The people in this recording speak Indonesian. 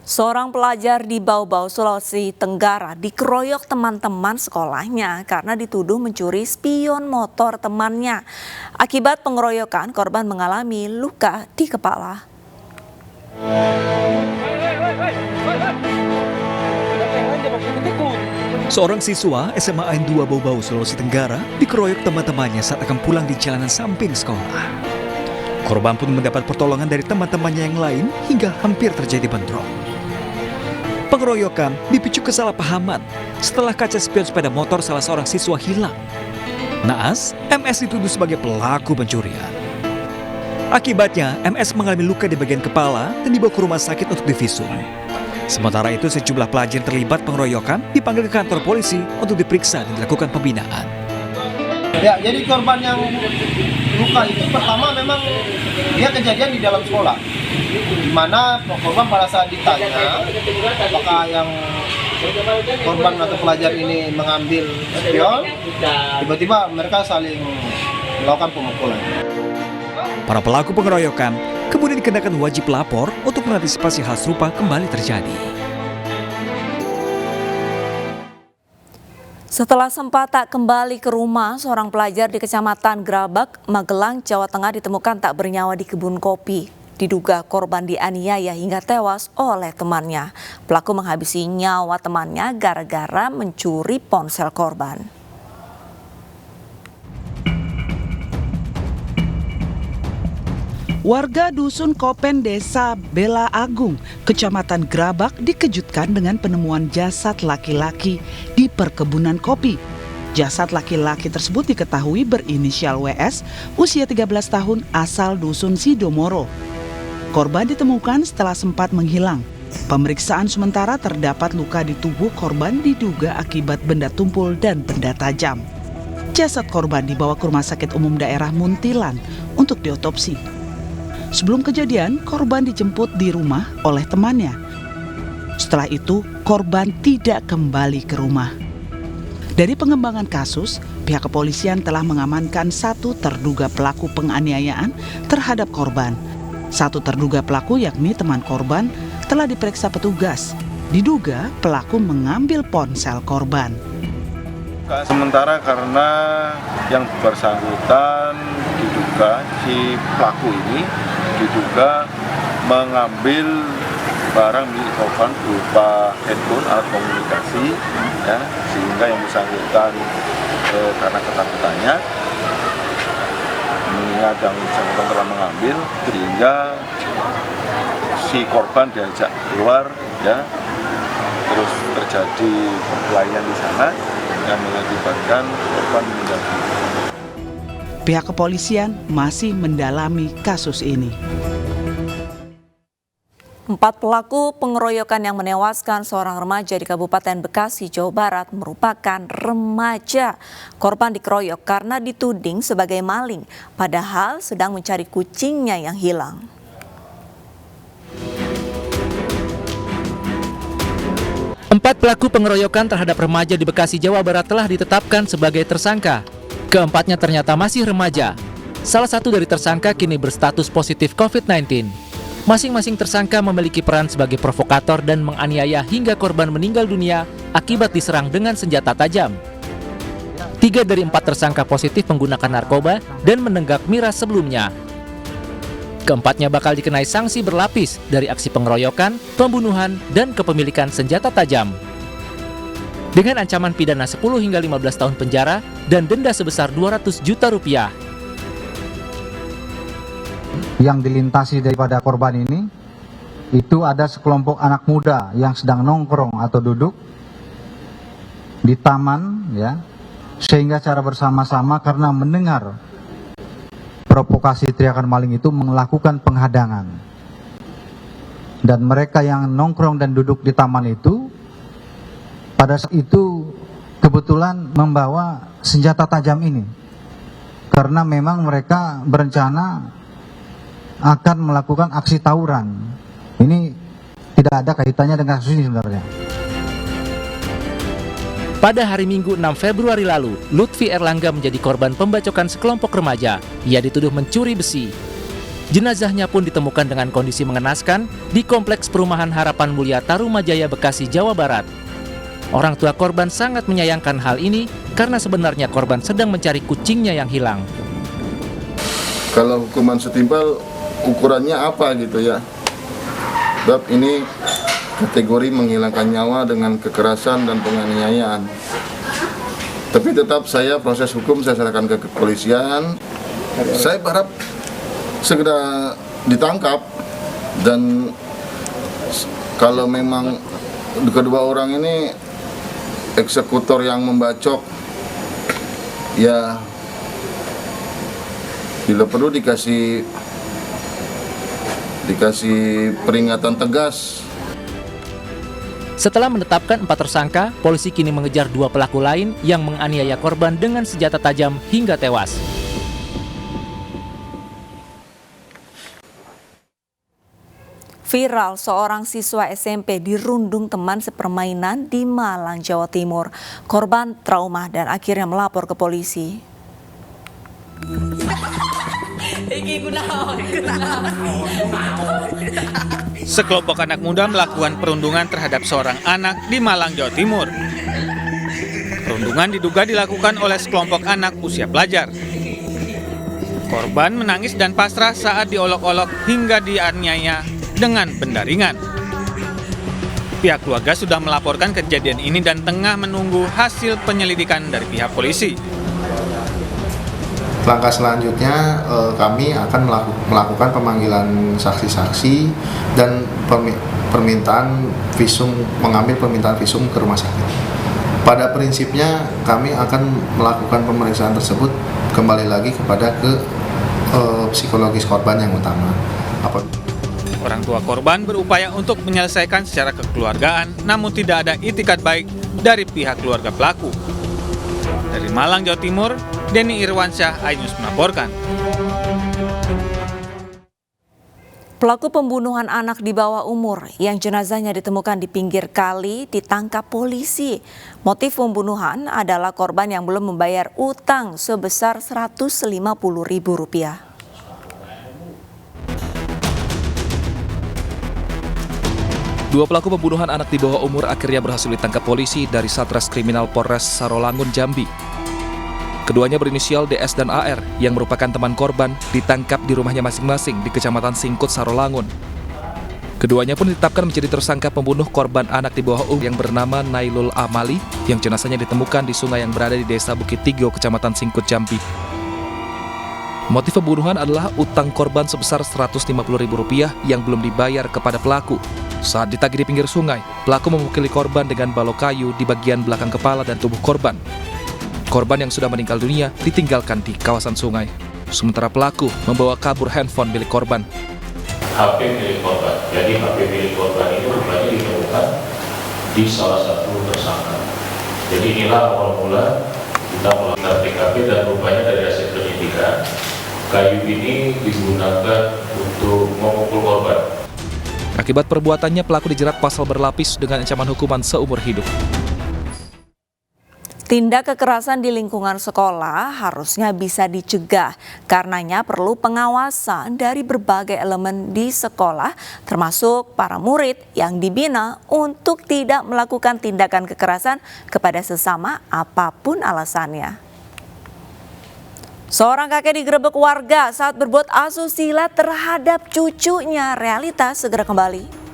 Seorang pelajar di Bau-Bau, Sulawesi Tenggara dikeroyok teman-teman sekolahnya karena dituduh mencuri spion motor temannya. Akibat pengeroyokan, korban mengalami luka di kepala. Seorang siswa SMA N 2 Bau-Bau, Sulawesi Tenggara dikeroyok teman-temannya saat akan pulang di jalanan samping sekolah. Korban pun mendapat pertolongan dari teman-temannya yang lain hingga hampir terjadi bentrok. Pengeroyokan dipicu kesalahpahaman setelah kaca spion sepeda motor salah seorang siswa hilang. Naas, MS dituduh sebagai pelaku pencurian. Akibatnya, MS mengalami luka di bagian kepala dan dibawa ke rumah sakit untuk divisum. Sementara itu, sejumlah pelajar terlibat pengeroyokan dipanggil ke kantor polisi untuk diperiksa dan dilakukan pembinaan. Ya, jadi korban yang luka itu pertama memang dia kejadian di dalam sekolah, di mana korban pada saat ditanya apakah yang korban atau pelajar ini mengambil spion, tiba-tiba mereka saling melakukan pemukulan. Para pelaku pengeroyokan kemudian dikenakan wajib lapor untuk mengantisipasi hal serupa kembali terjadi. Setelah sempat tak kembali ke rumah, seorang pelajar di Kecamatan Grabak, Magelang, Jawa Tengah ditemukan tak bernyawa di kebun kopi. Diduga korban dianiaya hingga tewas oleh temannya. Pelaku menghabisi nyawa temannya gara-gara mencuri ponsel korban. Warga Dusun Kopen Desa Bela Agung, Kecamatan Grabak dikejutkan dengan penemuan jasad laki-laki di perkebunan kopi. Jasad laki-laki tersebut diketahui berinisial WS, usia 13 tahun, asal Dusun Sidomoro. Korban ditemukan setelah sempat menghilang. Pemeriksaan sementara terdapat luka di tubuh korban diduga akibat benda tumpul dan benda tajam. Jasad korban dibawa ke Rumah Sakit Umum Daerah Muntilan untuk diotopsi. Sebelum kejadian, korban dijemput di rumah oleh temannya. Setelah itu, korban tidak kembali ke rumah. Dari pengembangan kasus, pihak kepolisian telah mengamankan satu terduga pelaku penganiayaan terhadap korban. Satu terduga pelaku yakni teman korban telah diperiksa petugas. Diduga pelaku mengambil ponsel korban. Sementara karena yang bersangkutan diduga si pelaku ini diduga mengambil barang milik korban berupa handphone, alat komunikasi, ya, sehingga yang bersangkutan karena ketakutannya mengingat yang bersangkutan telah mengambil, sehingga si korban diajak keluar, ya, terus terjadi perkelahian di sana yang mengakibatkan korban meninggal. Pihak kepolisian masih mendalami kasus ini. 4 pelaku pengeroyokan yang menewaskan seorang remaja di Kabupaten Bekasi, Jawa Barat merupakan remaja. Korban dikeroyok karena dituding sebagai maling, padahal sedang mencari kucingnya yang hilang. Empat pelaku pengeroyokan terhadap remaja di Bekasi, Jawa Barat telah ditetapkan sebagai tersangka. Keempatnya ternyata masih remaja. Salah satu dari tersangka kini berstatus positif COVID-19. Masing-masing tersangka memiliki peran sebagai provokator dan menganiaya hingga korban meninggal dunia akibat diserang dengan senjata tajam. 3 dari 4 tersangka positif menggunakan narkoba dan menenggak miras sebelumnya. Keempatnya bakal dikenai sanksi berlapis dari aksi pengeroyokan, pembunuhan, dan kepemilikan senjata tajam. Dengan ancaman pidana 10 hingga 15 tahun penjara dan denda sebesar 200 juta rupiah. Yang dilintasi daripada korban ini, itu ada sekelompok anak muda yang sedang nongkrong atau duduk di taman, ya, sehingga secara bersama-sama karena mendengar provokasi teriakan maling itu melakukan penghadangan. Dan mereka yang nongkrong dan duduk di taman itu pada saat itu kebetulan membawa senjata tajam ini. Karena memang mereka berencana akan melakukan aksi tawuran. Ini tidak ada kaitannya dengan kasus ini sebenarnya. Pada hari Minggu 6 Februari lalu, Lutfi Erlangga menjadi korban pembacokan sekelompok remaja. Ia dituduh mencuri besi. Jenazahnya pun ditemukan dengan kondisi mengenaskan di Kompleks Perumahan Harapan Mulia Tarumajaya, Bekasi, Jawa Barat. Orang tua korban sangat menyayangkan hal ini karena sebenarnya korban sedang mencari kucingnya yang hilang. Kalau hukuman setimpal ukurannya apa gitu ya? Sebab ini kategori menghilangkan nyawa dengan kekerasan dan penganiayaan. Tapi tetap proses hukum saya serahkan ke kepolisian. Saya berharap segera ditangkap, dan kalau memang kedua orang ini eksekutor yang membacok, ya bila perlu dikasih peringatan tegas. Setelah menetapkan 4 tersangka, polisi kini mengejar 2 pelaku lain yang menganiaya korban dengan senjata tajam hingga tewas. Viral, seorang siswa SMP dirundung teman sepermainan di Malang, Jawa Timur. Korban trauma dan akhirnya melapor ke polisi. Sekelompok anak muda melakukan perundungan terhadap seorang anak di Malang, Jawa Timur. Perundungan diduga dilakukan oleh sekelompok anak usia pelajar. Korban menangis dan pasrah saat diolok-olok hingga dianiaya dengan benda ringan. Pihak keluarga sudah melaporkan kejadian ini dan tengah menunggu hasil penyelidikan dari pihak polisi. Langkah selanjutnya kami akan melakukan pemanggilan saksi-saksi dan mengambil permintaan visum ke rumah sakit. Pada prinsipnya kami akan melakukan pemeriksaan tersebut kembali lagi kepada psikologis korban yang utama. Orang tua korban berupaya untuk menyelesaikan secara kekeluargaan, namun tidak ada itikat baik dari pihak keluarga pelaku. Dari Malang, Jawa Timur, Denny Irwansyah, iNews melaporkan. Pelaku pembunuhan anak di bawah umur yang jenazahnya ditemukan di pinggir kali ditangkap polisi. Motif pembunuhan adalah korban yang belum membayar utang sebesar Rp150.000. Dua pelaku pembunuhan anak di bawah umur akhirnya berhasil ditangkap polisi dari Satres Kriminal Polres Sarolangun, Jambi. Keduanya berinisial DS dan AR yang merupakan teman korban ditangkap di rumahnya masing-masing di Kecamatan Singkut, Sarolangun. Keduanya pun ditetapkan menjadi tersangka pembunuh korban anak di bawah umur yang bernama Nailul Amali yang jenazahnya ditemukan di sungai yang berada di Desa Bukit Tigo, Kecamatan Singkut, Jambi. Motif pembunuhan adalah utang korban sebesar Rp150.000 yang belum dibayar kepada pelaku. Saat ditagih di pinggir sungai, pelaku memukuli korban dengan balok kayu di bagian belakang kepala dan tubuh korban. Korban yang sudah meninggal dunia ditinggalkan di kawasan sungai. Sementara pelaku membawa kabur handphone milik korban. HP milik korban. Jadi HP milik korban itu rupanya ditemukan di salah satu tersangka. Jadi inilah awal mula kita melakukan TKP dan rupanya dari hasil penyidikan kayu ini digunakan untuk memukul korban. Akibat perbuatannya, pelaku dijerat pasal berlapis dengan ancaman hukuman seumur hidup. Tindak kekerasan di lingkungan sekolah harusnya bisa dicegah. Karenanya perlu pengawasan dari berbagai elemen di sekolah, termasuk para murid yang dibina untuk tidak melakukan tindakan kekerasan kepada sesama apapun alasannya. Seorang kakek digerebek warga saat berbuat asusila terhadap cucunya. Realitas segera kembali.